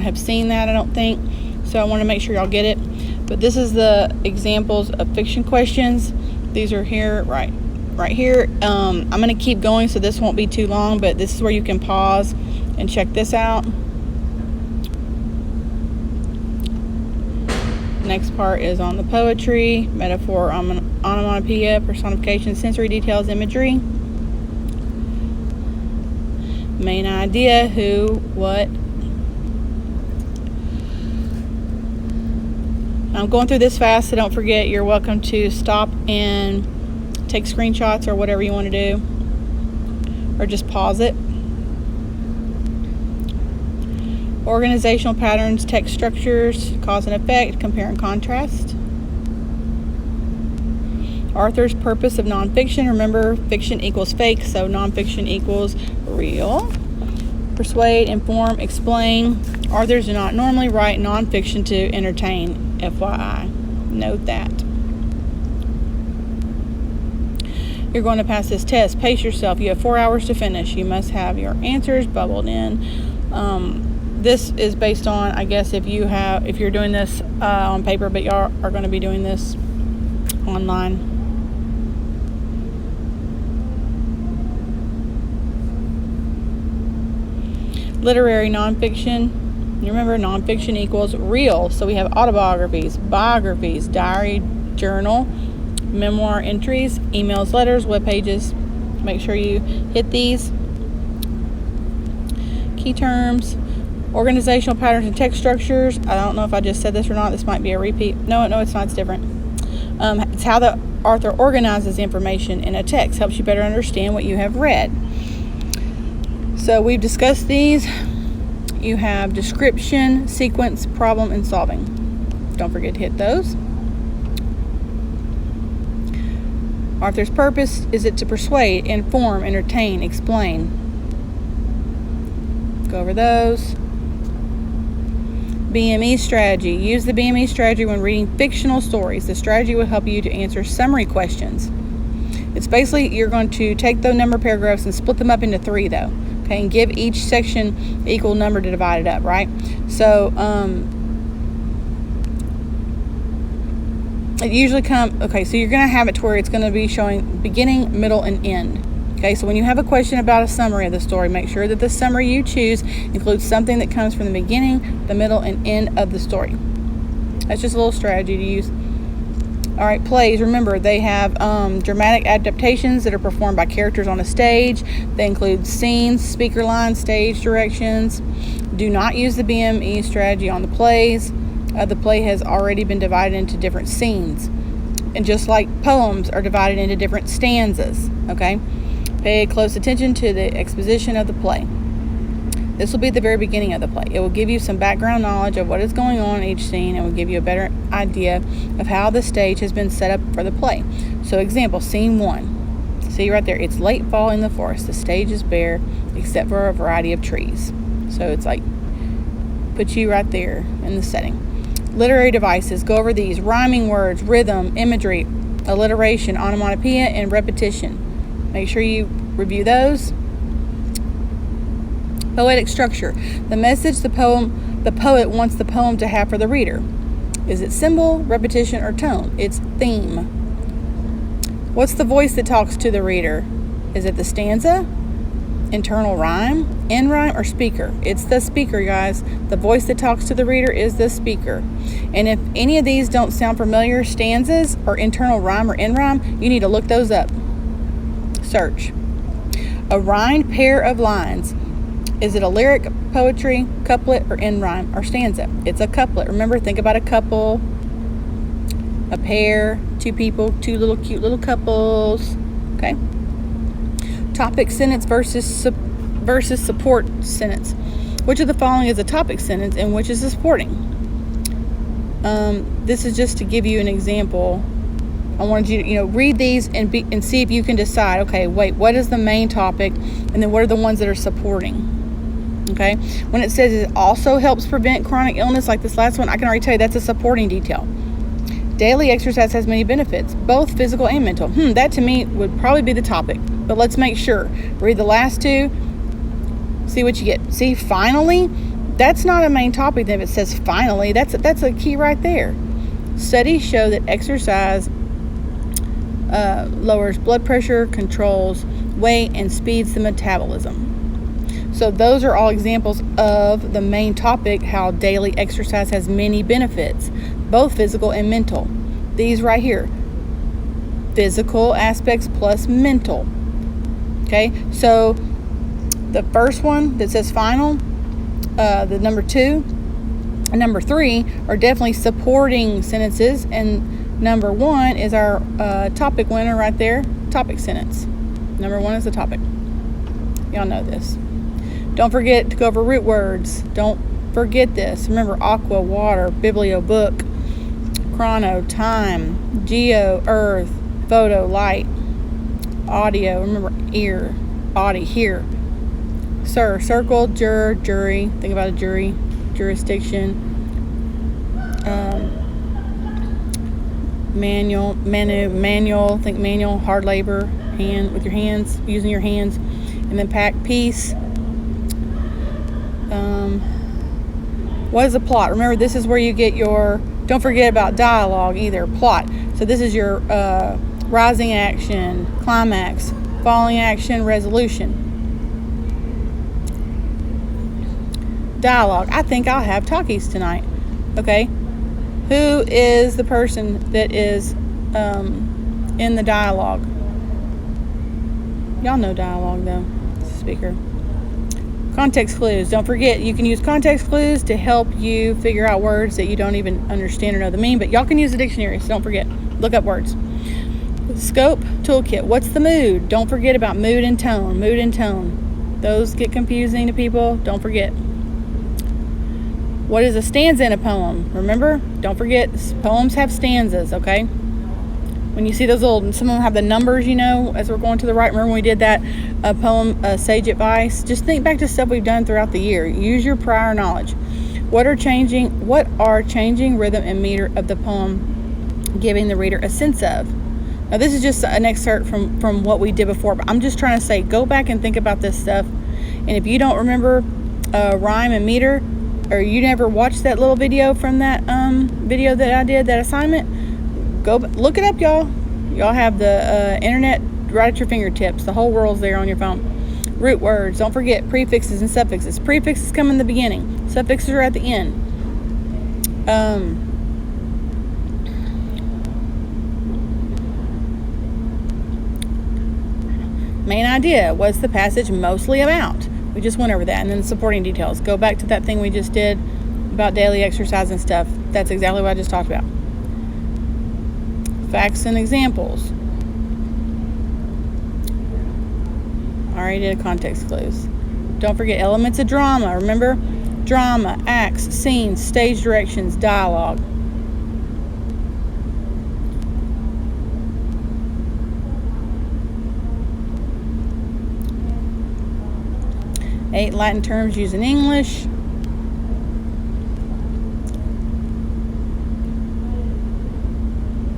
have seen that, I don't think. So I want to make sure y'all get it. But this is the examples of fiction questions. These are here, right here. I'm going to keep going, so this won't be too long, but this is where you can pause and check this out. Next part is on the poetry, metaphor, onomatopoeia, personification, sensory details, imagery, main idea, who, what. I'm going through this fast, so don't forget, you're welcome to stop and take screenshots or whatever you want to do, or just pause it. Organizational patterns, text structures, cause and effect, compare and contrast. Author's purpose of nonfiction. Remember, fiction equals fake, so nonfiction equals real. Persuade, inform, explain. Authors do not normally write nonfiction to entertain, FYI. Note that. You're going to pass this test. Pace yourself. You have 4 hours to finish. You must have your answers bubbled in. This is based on, I guess, if you're doing this on paper, but y'all are going to be doing this online. Literary nonfiction. Remember, nonfiction equals real. So we have autobiographies, biographies, diary, journal, memoir entries, emails, letters, web pages. Make sure you hit these. Key terms. Organizational patterns and text structures. I don't know if I just said this or not. This might be a repeat. No, it's not. It's different. It's how the author organizes information in a text. Helps you better understand what you have read. So we've discussed these. You have description, sequence, problem, and solving. Don't forget to hit those. Author's purpose, is it to persuade, inform, entertain, explain? Go over those. BME strategy. Use the BME strategy when reading fictional stories. The strategy will help you to answer summary questions. It's basically, you're going to take the number of paragraphs and split them up into 3, though. Okay, and give each section equal number to divide it up, right? So, it usually so you're going to have it to where it's going to be showing beginning, middle, and end. Okay, so when you have a question about a summary of the story, make sure that the summary you choose includes something that comes from the beginning, the middle, and end of the story. That's just a little strategy to use. All right, plays. Remember, they have dramatic adaptations that are performed by characters on a stage. They include scenes, speaker lines, stage directions. Do not use the BME strategy on the plays. The play has already been divided into different scenes. And just like poems are divided into different stanzas, okay? Pay close attention to the exposition of the play. This will be at the very beginning of the play. It will give you some background knowledge of what is going on in each scene and will give you a better idea of how the stage has been set up for the play. So example, scene 1. See right there, it's late fall in the forest. The stage is bare except for a variety of trees. So it's like, put you right there in the setting. Literary devices, go over these. Rhyming words, rhythm, imagery, alliteration, onomatopoeia, and repetition. Make sure you review those. Poetic structure. The message the poet wants the poem to have for the reader. Is it symbol, repetition, or tone? It's theme. What's the voice that talks to the reader? Is it the stanza, internal rhyme, end rhyme, or speaker? It's the speaker, guys. The voice that talks to the reader is the speaker. And if any of these don't sound familiar, stanzas or internal rhyme or end rhyme, you need to look those up. Search. A rhymed pair of lines. Is it a lyric, poetry, couplet, or end rhyme, or stanza? It's a couplet. Remember, think about a couple, a pair, 2 people, 2 little cute little couples. Okay. Topic sentence versus support sentence. Which of the following is a topic sentence and which is a supporting? This is just to give you an example. I wanted you to, read these and see if you can decide, okay, wait, what is the main topic? And then what are the ones that are supporting? Okay. When it says it also helps prevent chronic illness, like this last one, I can already tell you that's a supporting detail. Daily exercise has many benefits, both physical and mental. That to me would probably be the topic. But let's make sure. Read the last 2. See what you get. See, finally, that's not a main topic. Then if it says finally, that's a key right there. Studies show that exercise lowers blood pressure, controls weight, and speeds the metabolism. So those are all examples of the main topic, how daily exercise has many benefits, both physical and mental. These right here, physical aspects plus mental. Okay, so the first one that says final, the number 2 and number 3 are definitely supporting sentences, and number 1 is our topic winner right there, topic sentence. Number 1 is the topic. Y'all know this. Don't forget to go over root words. Don't forget this. Remember aqua, water, biblio, book, chrono, time, geo, earth, photo, light, audio. Remember ear, body, hear. Sir, circle, juror, jury. Think about a jury, jurisdiction. Manual. Think manual, hard labor, hand with your hands, using your hands, and then pack, piece. What is a plot? Remember, this is where you get your, don't forget about dialogue either, plot. So this is your rising action, climax, falling action, resolution. Dialogue. I think I'll have Takis tonight. Okay. Who is the person that is in the dialogue? Y'all know dialogue though. Speaker. Context clues. Don't forget, you can use context clues to help you figure out words that you don't even understand or know the meaning, but y'all can use the dictionary, so don't forget. Look up words. Scope, toolkit. What's the mood? Don't forget about mood and tone. Mood and tone. Those get confusing to people. Don't forget. What is a stanza in a poem? Remember? Don't forget, poems have stanzas, okay? When you see those little, some of them have the numbers, you know, as we're going to the right. Remember when we did that poem, Sage Advice? Just think back to stuff we've done throughout the year. Use your prior knowledge. What are changing rhythm and meter of the poem, giving the reader a sense of? Now, this is just an excerpt from what we did before, but I'm just trying to say, go back and think about this stuff. And if you don't remember rhyme and meter, or you never watched that little video from that video that I did, that assignment, go look it up, y'all. Y'all have the internet right at your fingertips. The whole world's there on your phone. Root words. Don't forget prefixes and suffixes. Prefixes come in the beginning. Suffixes are at the end. Main idea. What's the passage mostly about? We just went over that. And then the supporting details. Go back to that thing we just did about daily exercise and stuff. That's exactly what I just talked about. Facts and examples. Already did context clues. Don't forget elements of drama. Remember? Drama, acts, scenes, stage directions, dialogue. Eight Latin terms used in English.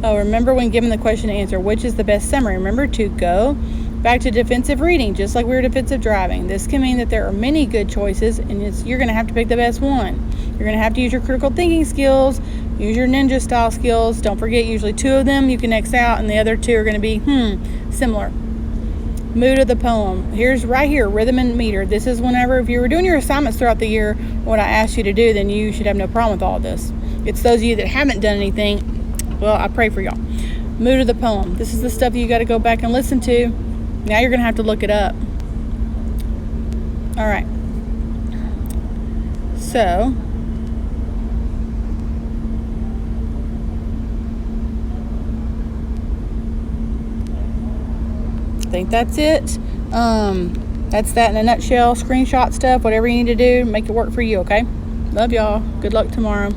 Oh, remember when given the question to answer, which is the best summary? Remember to go back to defensive reading, just like we were defensive driving. This can mean that there are many good choices, and you're going to have to pick the best one. You're going to have to use your critical thinking skills, use your ninja style skills. Don't forget, usually 2 of them you can X out, and the other 2 are going to be similar. Mood of the poem. Here's right here, rhythm and meter. This is whenever, if you were doing your assignments throughout the year, what I asked you to do, then you should have no problem with all of this. It's those of you that haven't done anything, well, I pray for y'all. Mood of the poem. This is the stuff you got to go back and listen to. Now you're going to have to look it up. All right. So, I think that's it. That's that in a nutshell. Screenshot stuff, whatever you need to do, make it work for you, okay? Love y'all. Good luck tomorrow.